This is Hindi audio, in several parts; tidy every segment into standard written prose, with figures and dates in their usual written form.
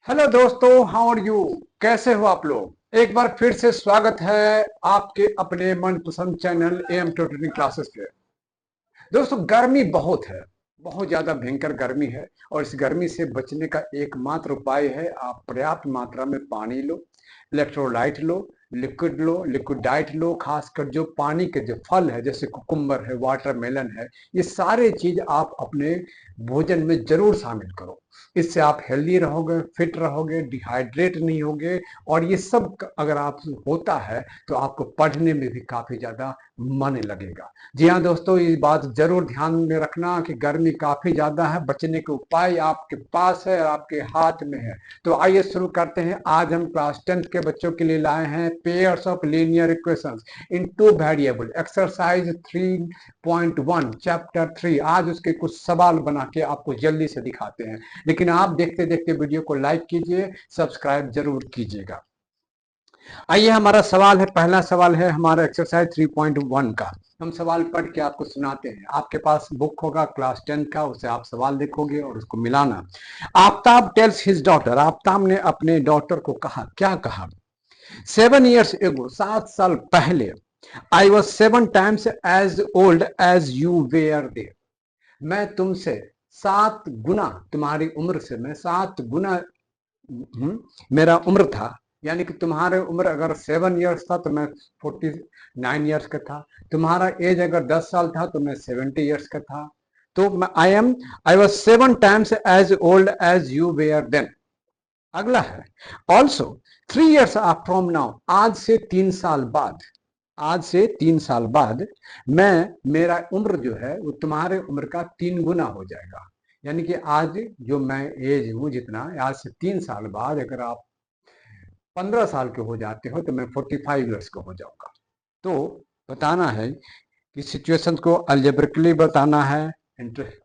हेलो दोस्तों, हाउ आर यू? कैसे हो आप लोग? एक बार फिर से स्वागत है आपके अपने मनपसंद चैनल एम ट्यूटरिंग क्लासेस पे। दोस्तों, गर्मी बहुत है, बहुत ज्यादा भयंकर गर्मी है। और इस गर्मी से बचने का एकमात्र उपाय है आप पर्याप्त मात्रा में पानी लो, इलेक्ट्रोलाइट लो, लिक्विड डाइट लो। खासकर जो पानी के जो फल है जैसे कुकुम्बर है, वाटरमेलन है, ये सारे चीज आप अपने भोजन में जरूर शामिल करो। इससे आप हेल्दी रहोगे, फिट रहोगे, डिहाइड्रेट नहीं होगे। और ये सब अगर आप होता है तो आपको पढ़ने में भी काफी ज्यादा मन लगेगा। जी हाँ दोस्तों, ये बात जरूर ध्यान में रखना कि गर्मी काफी ज्यादा है, बचने के उपाय आपके पास है और आपके हाथ में है। तो आइए शुरू करते हैं। आज हम क्लास 10th के बच्चों के लिए लाए हैं pairs of linear equations in two variable, exercise 3.1 chapter 3। आज उसके कुछ सवाल बना के आपको जल्दी से दिखाते हैं, लेकिन आप देखते देखते वीडियो को लाइक कीजिए, सब्सक्राइब जरूर कीजिएगा। आइए, हमारा सवाल है, पहला सवाल है हमारा एक्सरसाइज 3.1 का। हम सवाल पढ़ के आपको सुनाते हैं। आपके पास बुक होगा क्लास 10 का, उसे आप सवाल देखोगे और उसको मिलाना। Aftab tales his daughter, Aftab ने अपने डॉटर को कहा, क्या कहा? 7 years ago, 7 साल पहले, I was 7 times as old as you were there. मैं तुमसे 7 गुना, तुम्हारी उम्र से मैं 7 गुना मेरा उम्र था। यानी कि तुम्हारे उम्र अगर 7 years था तो मैं 49 years का था। तुम्हारा एज अगर 10 साल था तो मैं 70 years का था। तो मैं I was 7 times as old as you were then. अगला है, ऑल्सो 3 years फ्रॉम नाउ, आज से 3 साल बाद, आज से 3 साल बाद मैं, मेरा उम्र जो है वो तुम्हारे उम्र का 3 गुना हो जाएगा। यानी कि आज जो मैं एज हूं जितना, आज से 3 साल बाद अगर आप 15 साल के हो जाते हो तो मैं 45 years का हो जाऊंगा। तो बताना है कि सिचुएशन को अल्जेब्रिकली बताना है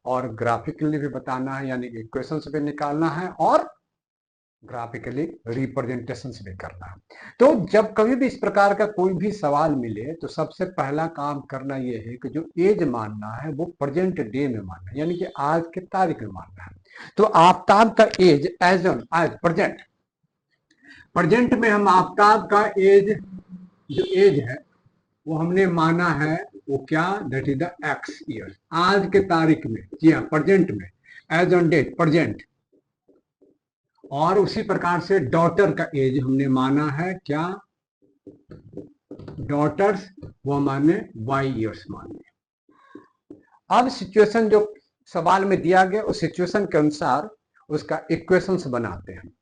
और ग्राफिकली भी बताना है, यानी कि इक्वेशन भी निकालना है और ग्राफिकली रिप्रेजेंटेशन भी करना है। तो जब कभी भी इस प्रकार का कोई भी सवाल मिले तो सबसे पहला काम करना यह है कि जो एज मानना है वो प्रेजेंट डे में मानना है, यानी कि आज के तारीख में मानना है। तो आफ्ताब का एज एज ऑन आज प्रेजेंट, प्रेजेंट में हम आफ्ताब का एज, जो एज है वो हमने माना है, वो क्या, that is the x year, आज के तारीख में। जी हाँ, प्रेजेंट में, एज ऑन डेट, प्रेजेंट। और उसी प्रकार से डॉटर का एज हमने माना है क्या, डॉटर्स, वो माने y years माने। अब सिचुएशन जो सवाल में दिया गया उस सिचुएशन के अनुसार उसका इक्वेशंस बनाते हैं।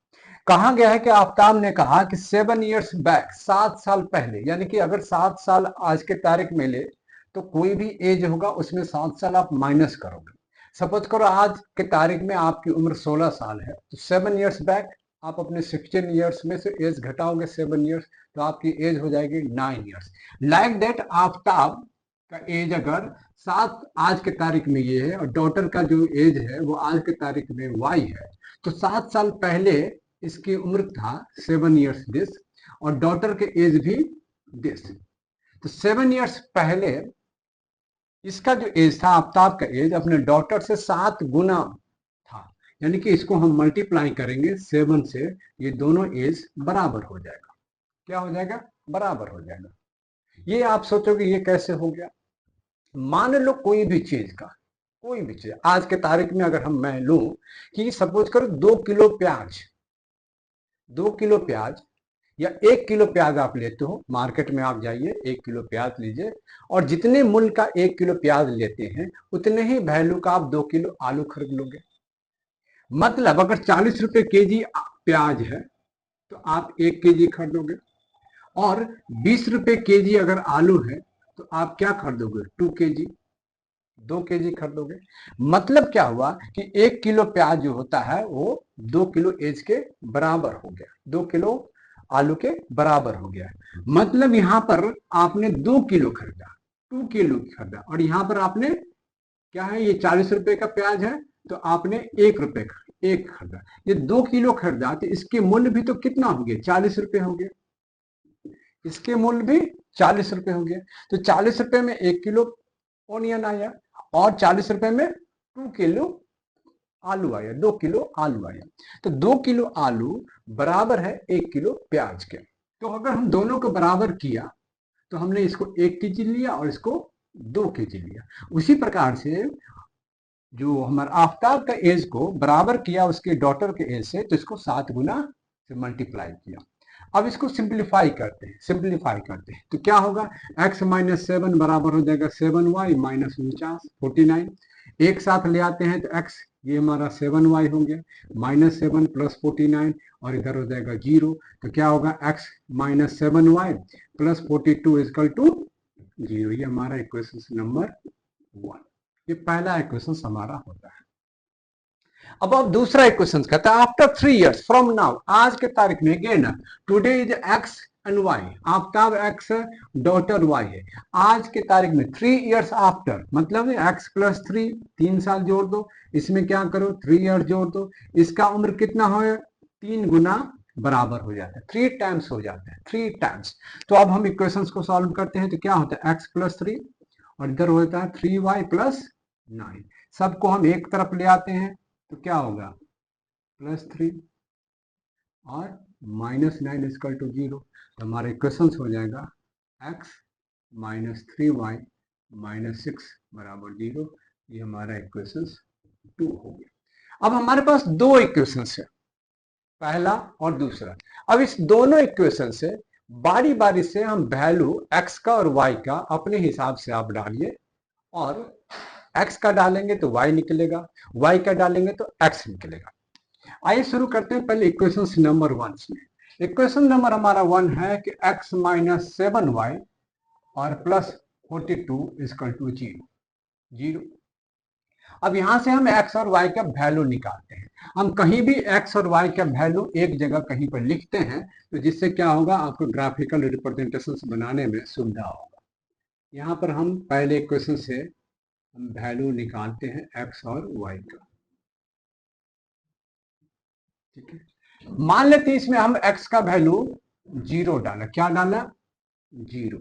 कहा गया है कि आफ्ताब ने कहा कि 7 years बैक, 7 साल पहले, यानी कि अगर 7 साल आज के तारीख में ले तो कोई भी एज होगा उसमें 7 साल आप माइनस करोगे। सपोज करो आज के तारीख में आपकी उम्र 16 साल है, तो 7 years बैक आप अपने 16 years में से एज घटाओगे 7 years, तो आपकी एज हो जाएगी 9 years। लाइक दैट आफ्ताब का एज अगर 7 आज के तारीख में ये है और डॉटर का जो एज है वो आज के तारीख में वाई है, तो 7 साल पहले इसकी उम्र था 7 years दिस, और डॉटर के एज भी दिस। तो 7 years पहले इसका जो एज था, आफ्ताब का एज अपने डॉटर से 7 गुना था। यानी कि इसको हम मल्टीप्लाई करेंगे 7 से, ये दोनों एज बराबर हो जाएगा। क्या हो जाएगा? बराबर हो जाएगा। ये आप सोचोगे ये कैसे हो गया? मान लो कोई भी चीज का, कोई भी चीज आज के तारीख में अगर हम मैं लूं कि सपोज करो 2 किलो प्याज, 2 किलो प्याज या 1 किलो प्याज आप लेते हो, मार्केट में आप जाइए 1 किलो प्याज लीजिए, और जितने मूल्य का 1 किलो प्याज लेते हैं उतने ही वैल्यू का आप 2 किलो आलू खरीद लोगे। मतलब अगर 40 रुपए केजी प्याज है तो आप 1 केजी खरीदोगे, और 20 रुपए केजी अगर आलू है तो आप क्या खरीदोगे? 2 केजी, 2 केजी खरीदोगे। मतलब क्या हुआ कि 1 किलो प्याज जो होता है वो 2 किलो एज के बराबर हो गया, 2 किलो आलू के बराबर हो गया। मतलब यहां पर आपने 2 किलो खरीदा, 2 किलो खरीदा, और यहां पर आपने क्या है, ये 40 रुपए का प्याज है तो आपने 1 रुपए का एक खरीदा। ये 2 किलो खरीदा तो इसके मूल्य भी तो कितना हो गया? 40 रुपए हो गया। इसके मूल्य भी 40 रुपए हो गया। तो 40 रुपए में 1 किलो ओनियन आया, और 40 रुपए में 2 किलो आलू आया, 2 किलो आलू आया। तो 2 किलो आलू बराबर है 1 किलो प्याज के। तो अगर हम दोनों को बराबर किया तो हमने इसको 1 केजी लिया और इसको 2 केजी लिया। उसी प्रकार से जो हमारा आफ्ताब का एज को बराबर किया उसके डॉटर के एज से, तो इसको 7 गुना से मल्टीप्लाई किया। अब इसको सिंप्लीफाई करते हैं तो क्या होगा, x माइनस 7 बराबर हो जाएगा 7y माइनस 49। एक साथ ले आते हैं तो x, ये हमारा 7y हो गया, माइनस 7 प्लस 49 और इधर हो जाएगा 0। तो क्या होगा, x minus 7y plus 42 equal to 0। ये हमारा इक्वेशन नंबर 1। ये पहला इक्वेशन हमारा होता है। अब दूसरा इक्वेशन कहता है आफ्टर 3 इयर्स फ्रॉम नाउ, आज के तारीख में again today is x and y, Aftab x है, डॉटर y है। आज के तारीख में 3 इयर्स आफ्टर मतलब x प्लस 3, 3 साल जोड़ दो, इसमें क्या करो 3 इयर्स जोड़ दो, इसका उम्र कितना हो, 3 गुना बराबर हो जाता है, 3 टाइम्स हो जाता है, 3 टाइम्स। तो अब हम इक्वेशंस को सॉल्व करते हैं तो क्या होता है, x प्लस 3 और इधर होता है 3y प्लस 9। सबको हम एक तरफ ले आते हैं तो क्या होगा, प्लस 3 और माइनस 9 इजकल टू 0। तो हमारा इक्वेशन हो जाएगा x माइनस 3y माइनस 6 बराबर 0। ये हमारा इक्वेशन 2 हो गया। अब हमारे पास दो इक्वेशन है, पहला और दूसरा। अब इस दोनों इक्वेशन से बारी बारी से हम वैल्यू x का और y का अपने हिसाब से आप डालिए, और x का डालेंगे तो y निकलेगा, y का डालेंगे तो x निकलेगा। आइए शुरू करते हैं पहले इक्वेशन नंबर 1 में। इक्वेशन नंबर हमारा 1 है कि x माइनस 7y और प्लस 42 इजकल टू 0। अब यहां से हम x और y का वैल्यू निकालते हैं। हम कहीं भी x और y का वैल्यू एक जगह कहीं पर लिखते हैं तो जिससे क्या होगा, आपको ग्राफिकल रिप्रेजेंटेशन बनाने में सुविधा होगा। यहाँ पर हम पहले इक्वेशन से हम वैल्यू निकालते हैं x और y का, ठीक है। मान लेते हैं इसमें हम x का वैल्यू 0 डाला, क्या डाला 0,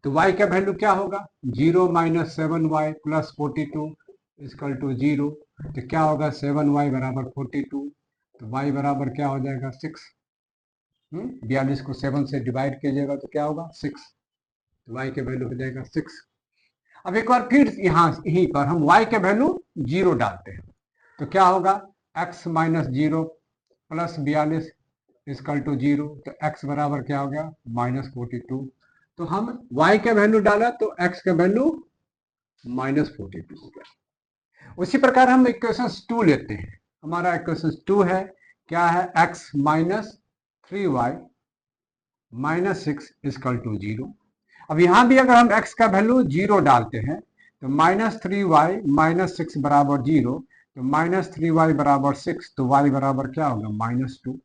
तो y का वैल्यू क्या होगा 0 minus 7y plus 42 equal to 0। तो क्या होगा 7y बराबर 42, तो y बराबर क्या हो जाएगा 6। 42 को 7 से डिवाइड कीजिएगा तो क्या होगा 6, तो y का वैल्यू हो जाएगा 6। अब एक बार फिर यहाँ यहीं पर हम y के वैल्यू 0 डालते हैं तो क्या होगा x minus 0 plus 42 equal to 0। तो x बराबर क्या हो गया माइनस 42। तो हम y का वैल्यू डाला तो x का वैल्यू माइनस 42 हो गया। उसी प्रकार हम इक्वेशन 2 लेते हैं। हमारा इक्वेशन 2 है, क्या है x minus 3y minus 6 equal to 0। अब यहां भी अगर हम x का वैल्यू 0 डालते हैं तो माइनस 3y माइनस 6 बराबर 0, तो माइनस 3y बराबर 6, तो y बराबर क्या होगा माइनस 2।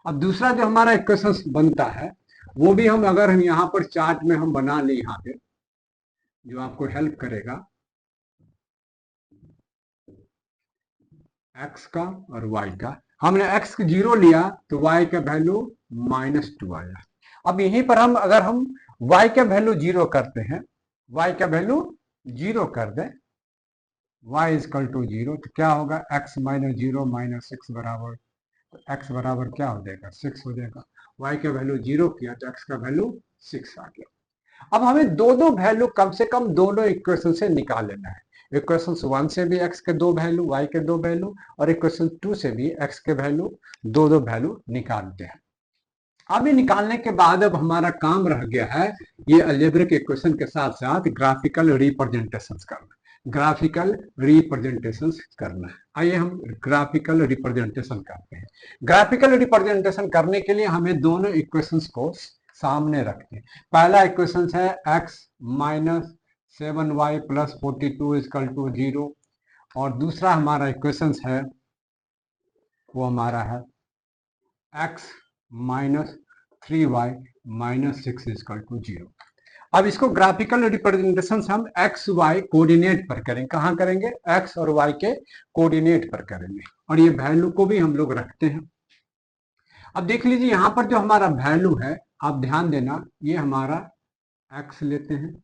अब दूसरा जो हमारा इक्वेशन बनता है वो भी हम अगर हम यहाँ पर चार्ट में हम बना लें, यहाँ पे जो आपको हेल्प करेगा x का और y का। हमने x का 0 लिया तो y का वैल्यू माइनस 2 आया। अब यहीं पर हम अगर हम y का वैल्यू 0 करते हैं, y का वैल्यू 0 कर दें, y इजकल टू 0, तो क्या होगा x माइनस 0 माइनस 6 बराबर, तो x बराबर क्या हो जाएगा 6 हो जाएगा। y का वैल्यू 0 किया तो x का वैल्यू 6 आ गया। अब हमें दो दो वैल्यू कम से कम दोनों इक्वेशन से निकाल लेना है। इक्वेशन 1 से भी x के दो वैल्यू, y के दो वैल्यू, और इक्वेशन 2 से भी x के वैल्यू, दो दो वैल्यू निकालते हैं। अब ये निकालने के बाद अब हमारा काम रह गया है ये अलजेब्रिक इक्वेशन के साथ साथ ग्राफिकल रिप्रेजेंटेशन करना, ग्राफिकल रिप्रेजेंटेशन करना है। आइए हम ग्राफिकल रिप्रेजेंटेशन करते हैं। ग्राफिकल रिप्रेजेंटेशन करने के लिए हमें दोनों इक्वेशंस को सामने रखते हैं। पहला इक्वेशन है x minus 7y plus 42 equal to 0, और दूसरा हमारा इक्वेशन है वो हमारा है x minus 3y minus 6 equal to 0। अब इसको ग्राफिकल रिप्रेजेंटेशन हम एक्स वाई कोऑर्डिनेट पर करेंगे। कहाँ करेंगे, एक्स और वाई के कोऑर्डिनेट पर करेंगे, और ये वैल्यू को भी हम लोग रखते हैं। अब देख लीजिए यहाँ पर जो हमारा वैल्यू है, आप ध्यान देना, ये हमारा एक्स लेते हैं,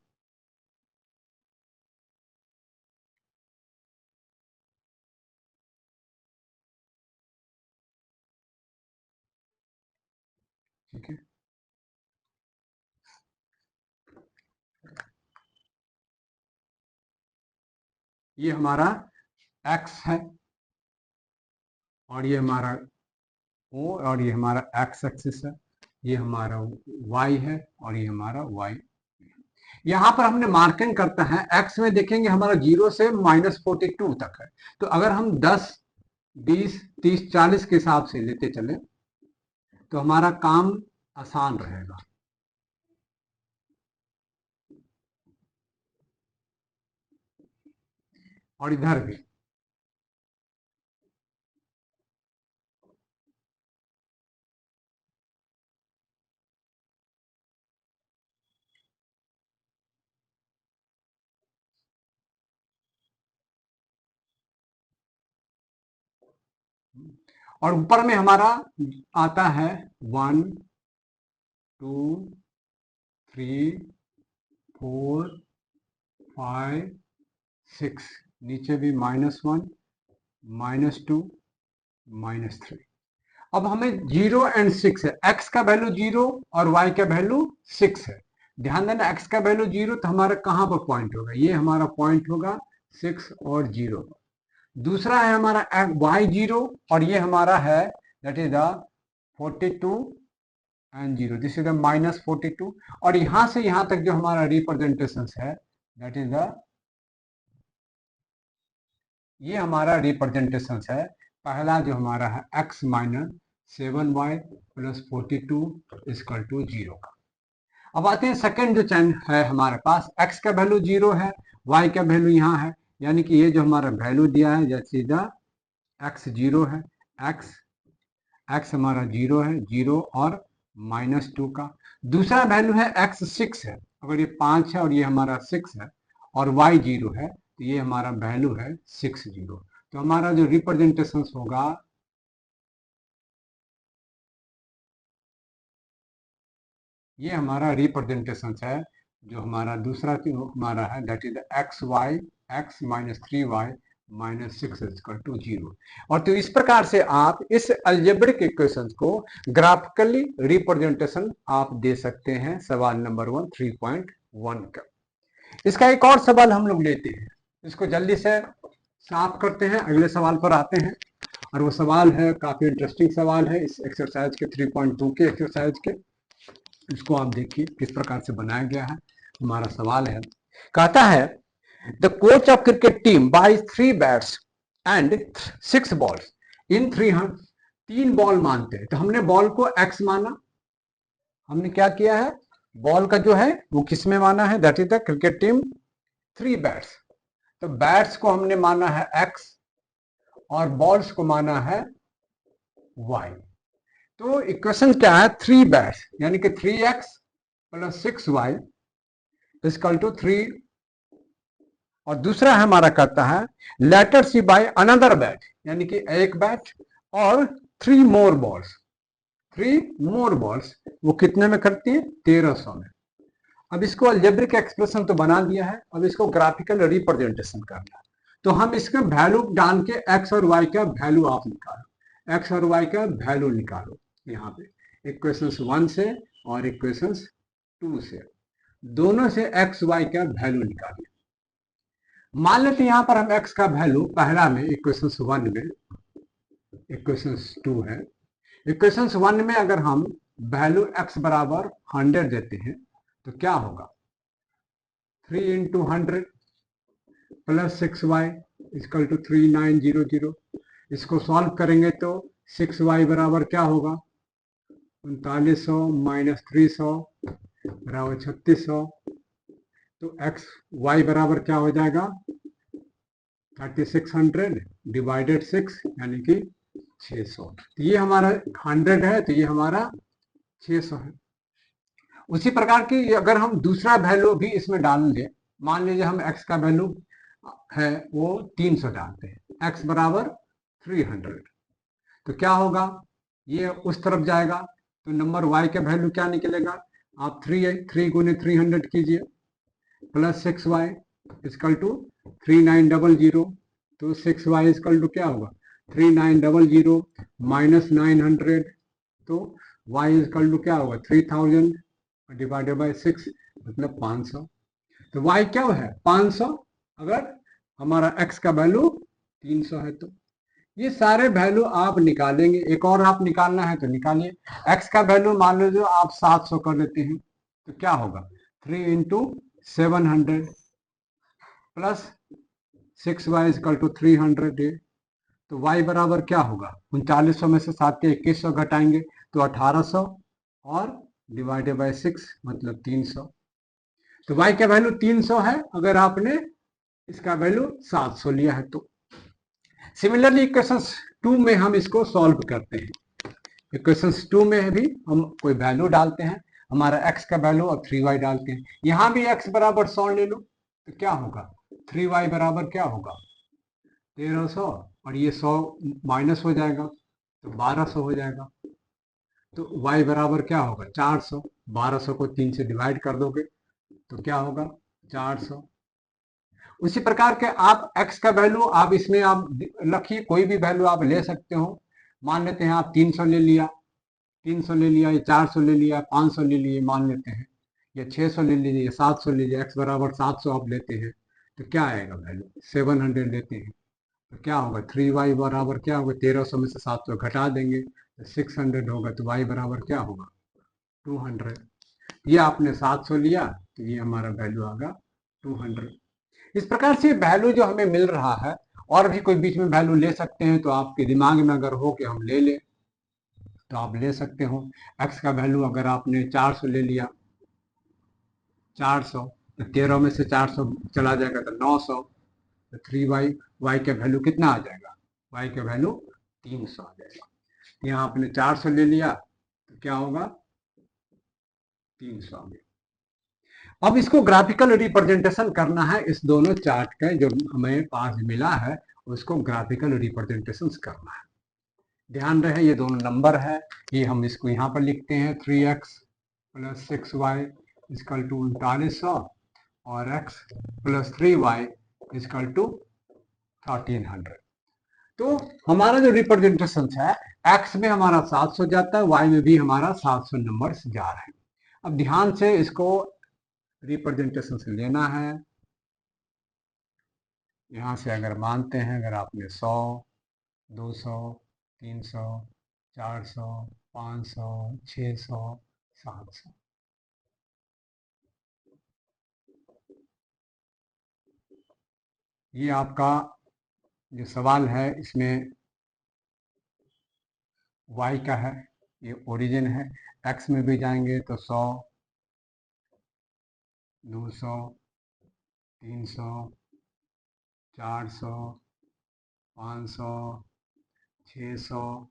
ठीक है, ये हमारा x है और ये हमारा o और ये हमारा x एक्सिस है, ये हमारा y है और ये हमारा y। यहाँ पर हमने मार्किंग करता है x में, देखेंगे हमारा 0 से -42 तक है। तो अगर हम 10, 20, 30, 40 के हिसाब से लेते चले तो हमारा काम आसान रहेगा। और इधर भी और ऊपर में हमारा आता है 1, 2, 3, 4, 5, 6, नीचे भी -1, -2, -3। अब हमें 0 एंड 6 है, x का वैल्यू 0 और y का वैल्यू 6 है। ध्यान देना, x का वैल्यू 0 तो हमारा कहाँ पर पॉइंट होगा, ये हमारा पॉइंट होगा 6 और 0। दूसरा है हमारा y 0 और ये हमारा है that is the 42 and 0, this is the -42। और यहां से यहां तक जो हमारा रिप्रेजेंटेशन है दैट इज द, ये हमारा रिप्रेजेंटेशन है पहला जो हमारा है x - 7y + 42 = 0 का। अब आते हैं सेकंड जो चैन है हमारे पास, x का वैल्यू 0 है, y का वैल्यू यहाँ है, यानी कि ये जो हमारा वैल्यू दिया है जैसे x 0 है, x हमारा 0 है, 0 और -2 का। दूसरा वैल्यू है x 6 है, अगर ये 5 है और ये हमारा 6 है और y 0 है तो ये हमारा वैल्यू है 6 0। तो हमारा जो रिप्रेजेंटेशन होगा ये हमारा रिप्रेजेंटेशन है, जो हमारा दूसरा हमारा है दैट इज x - 3y - 6 = 0। और तो इस प्रकार से आप इस अलजेब्रिक इक्वेशंस को ग्राफिकली रिप्रेजेंटेशन आप दे सकते हैं सवाल नंबर 1 3.1 का। इसका एक और सवाल हम लोग लेते हैं, इसको जल्दी से साफ करते हैं, अगले सवाल पर आते हैं। और वो सवाल है काफी इंटरेस्टिंग सवाल है इस एक्सरसाइज के 3.2 के एक्सरसाइज के। इसको आप देखिए किस प्रकार से बनाया गया है। हमारा सवाल है, कहता है the coach of cricket team buys 3 bats and 6 balls in 300। 3 ball मानते हैं, तो हमने बॉल को x माना, हमने क्या किया है बॉल का जो है वो किस में माना है that is the cricket team 3 bats. तो बैट्स को हमने माना है x और बॉल्स को माना है y। तो इक्वेशन क्या है 3 बैट्स यानी कि 3x + 6y = 3। और दूसरा हमारा कहता है later she buy another bat, यानी कि एक बैट और 3 मोर बॉल्स। 3 मोर बॉल्स वो कितने में करती है 1300 में। अब इसको अलजेब्रिक एक्सप्रेशन तो बना दिया है, अब इसको ग्राफिकल रिप्रेजेंटेशन करना है। तो हम इसका वैल्यू डाल के x और y का वैल्यू आप निकालो, x और y का वैल्यू निकालो यहाँ पे इक्वेशंस 1 से और इक्वेशंस 2 से, दोनों से x y का वैल्यू निकालिए। मान लेते यहाँ पर हम x का वैल्यू पहला में इक्वेशंस 1 में, इक्वेशंस 2 है, इक्वेशंस 1 में अगर हम वैल्यू x बराबर 100 देते हैं तो क्या होगा 3 × 100 + 6y = 3900। इसको सॉल्व करेंगे तो 6y बराबर क्या होगा 3900 - 300 बराबर 3600। तो x y बराबर क्या हो जाएगा 3600 डिवाइडेड 6 यानी कि 600। तो ये हमारा 100 है तो ये हमारा 600 है। उसी प्रकार की अगर हम दूसरा वैल्यू भी इसमें डाल दें, मान लीजिए हम x का वैल्यू है वो 300 डालते हैं, x बराबर 300, तो क्या होगा ये उस तरफ जाएगा तो नंबर y का वैल्यू क्या निकलेगा, आप 3 गुने 300 कीजिए + 6y = 3900। तो 6y = क्या होगा 3900 - 900, तो वाई इजकल टू क्या होगा 3000 डिवाइडेड बाई 6 मतलब 500। तो वाई क्या है 500, अगर हमारा एक्स का वैल्यू 300 है तो ये सारे वैल्यू आप निकालेंगे। एक और आप निकालना है तो निकालिए। एक्स का वैल्यू मान लीजिए आप 700 कर लेते हैं तो क्या होगा 3 into 700 plus 6y is equal to 300 है। तो y बराबर क्या होगा 3900 में से 7 के 2100 घटाएंगे तो 1800 और डिवाइडेड बाय 6 मतलब 300। तो y का वैल्यू 300 है अगर आपने इसका वैल्यू 700 लिया है तो। सिमिलरली इक्वेशन 2 में हम इसको सॉल्व करते हैं। इक्वेशन 2 में भी हम कोई वैल्यू डालते हैं, हमारा x का वैल्यू और 3y डालते हैं। यहां भी x बराबर 100 ले लो तो क्या होगा 3y बराबर क्या होगा 1300 और ये 100 माइनस हो जाएगा तो 1200 हो जाएगा। तो y बराबर क्या होगा 400। 1200 को 3 से डिवाइड कर दोगे तो क्या होगा 400। उसी प्रकार के आप x का वैल्यू आप इसमें आप रखिए, कोई भी वैल्यू आप ले सकते हो। मान लेते हैं आप 300 ले लिया, 300 ले लिया, या 400 ले लिया, 500 ले लिए मान लेते हैं, या 600 ले लीजिए, या 700 ले लीजिए। x बराबर 700 आप लेते हैं तो क्या आएगा वैल्यू 700 लेते हैं तो क्या होगा 3y बराबर क्या होगा 1300 में से 700 घटा देंगे तो 600 होगा। तो y बराबर क्या होगा 200। ये आपने 700 लिया तो ये हमारा वैल्यू आगा 200। इस प्रकार से वैल्यू जो हमें मिल रहा है, और भी कोई बीच में वैल्यू ले सकते हैं तो आपके दिमाग में अगर हो कि हम ले लें तो आप ले सकते हो। x का वैल्यू अगर आपने 400 ले लिया, 400 तो 13 में से 400 चला जाएगा तो 900। तो 3y, y का वैल्यू कितना आ जाएगा y का वैल्यू 300 आ जाएगा। यहाँ आपने 400 ले लिया तो क्या होगा 300 आ गया। अब इसको ग्राफिकल रिप्रेजेंटेशन करना है, इस दोनों चार्ट का जो हमें पास मिला है उसको ग्राफिकल रिप्रेजेंटेशन करना है। ध्यान रहे ये दोनों नंबर है, ये हम इसको यहाँ पर लिखते हैं 3x plus 6y is equal to 3900 और x plus 3y is equal to 1300। तो हमारा जो रिप्रेजेंटेशन है x में हमारा 700 जाता है, y में भी हमारा 700 नंबर जा रहे हैं। अब ध्यान से इसको रिप्रेजेंटेशन से लेना है। यहाँ से अगर मानते हैं अगर आपने 100, 200, 300, 400, 500, 600, 700, ये आपका जो सवाल है इसमें y का है, ये ओरिजिन है। x में भी जाएंगे तो 100, 200, 300, 400, 500, 600,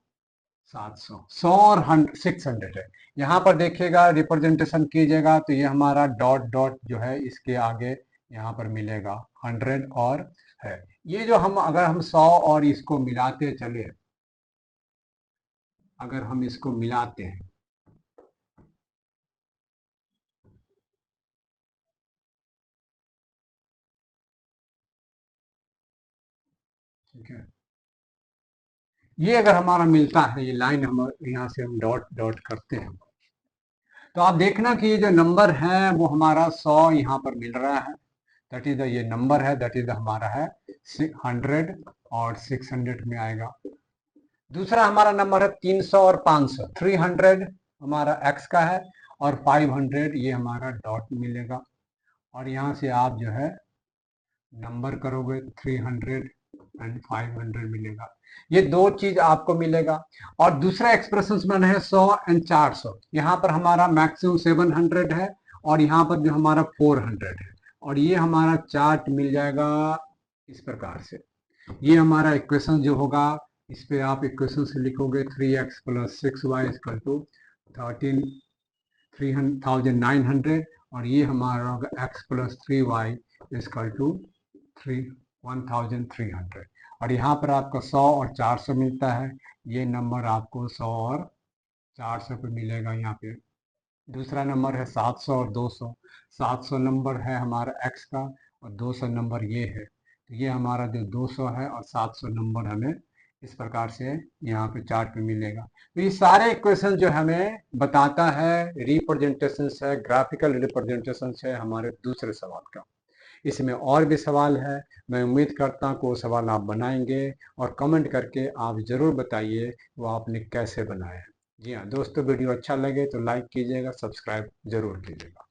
700, 100 और 600 है। यहाँ पर देखिएगा रिप्रेजेंटेशन कीजिएगा तो ये हमारा डॉट डॉट जो है इसके आगे यहाँ पर मिलेगा 100 और है। ये जो हम अगर हम 100 और इसको मिलाते चले, अगर हम इसको मिलाते हैं ठीक है, ये अगर हमारा मिलता है, ये लाइन हम यहाँ से हम डॉट डॉट करते हैं तो आप देखना कि ये जो नंबर है वो हमारा 100 यहाँ पर मिल रहा है, दैट इज ये नंबर है, दैट इज हमारा है 100 और 600 में आएगा। दूसरा हमारा नंबर है 300 और 500, 300 हमारा x का है और 500 ये हमारा डॉट मिलेगा। और यहाँ से आप जो है नंबर करोगे 300 एंड 500 मिलेगा। ये दो चीज आपको मिलेगा। और दूसरा एक्सप्रेशन बना है 100 एंड 400, यहाँ पर हमारा मैक्सिमम 700 है और यहाँ पर जो हमारा 400 है। और ये हमारा चार्ट मिल जाएगा इस प्रकार से। ये हमारा इक्वेशन जो होगा इस पे आप इक्वेशन से लिखोगे 3x plus 6y equal to 3900 और ये हमारा होगा x plus 3y equal to 1300। और यहाँ पर आपका 100 और 400 मिलता है, ये नंबर आपको 100 और 400 पे मिलेगा। यहाँ पे दूसरा नंबर है 700 और 200। 700 नंबर है हमारा x का और 200 नंबर ये है, तो ये हमारा जो 200 है और 700 नंबर हमें इस प्रकार से यहाँ पे चार्ट पे मिलेगा। तो ये सारे इक्वेशन जो हमें बताता है रिप्रेजेंटेशन है, ग्राफिकल रिप्रेजेंटेशन है हमारे दूसरे सवाल का। इसमें और भी सवाल है, मैं उम्मीद करता हूँ कि वो सवाल आप बनाएंगे और कमेंट करके आप ज़रूर बताइए वो आपने कैसे बनाया है। जी हाँ दोस्तों, वीडियो अच्छा लगे तो लाइक कीजिएगा, सब्सक्राइब ज़रूर कीजिएगा।